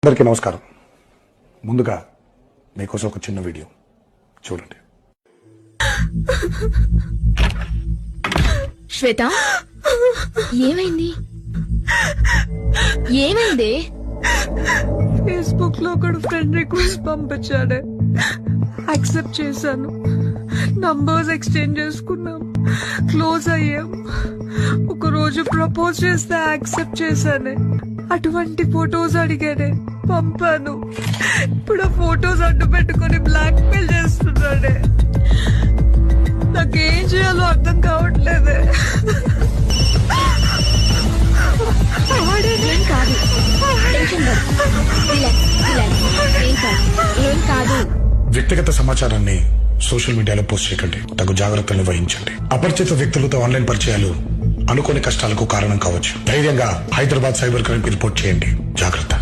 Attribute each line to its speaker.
Speaker 1: అందరికీ నమస్కారం. ముందుగా మీకోసం ఒక చిన్న వీడియో చూడండి.
Speaker 2: శ్వేత, ఏమైంది? ఏమైంది?
Speaker 3: ఫేస్బుక్ లో ఒకడు ఫ్రెండ్ రిక్వెస్ట్ పంపించాడే, యాక్సెప్ట్ చేశాను. నంబర్స్ ఎక్స్చేంజ్ చేసుకున్నాం, క్లోజ్ అయ్యాం. ఒక రోజు ప్రపోజ్ చేస్తే యాక్సెప్ట్ చేశానే. అటువంటి ఫొటోస్ అడిగానే, పంపాను. ఇప్పుడు ఆ ఫొటోస్ అడ్డు పెట్టుకుని బ్లాక్ మెయిల్ చేస్తున్నాడే. నాకేం చేయాలో అర్థం కావట్లేదే.
Speaker 2: ఏం కాదు, టెన్షన్ పడకు. Relax, relax. ఏం కాదు.
Speaker 1: వ్యక్తిగత సమాచారాన్ని సోషల్ మీడియాలో పోస్ట్ చేయకండి. తగు జాగ్రత్తలు వహించండి. అపరిచిత వ్యక్తులతో ఆన్లైన్ పరిచయాలు అనుకోని కష్టాలకు కారణం కావచ్చు. ధైర్యంగా హైదరాబాద్ సైబర్ క్రైమ్ రిపోర్ట్ చేయండి. జాగ్రత్త.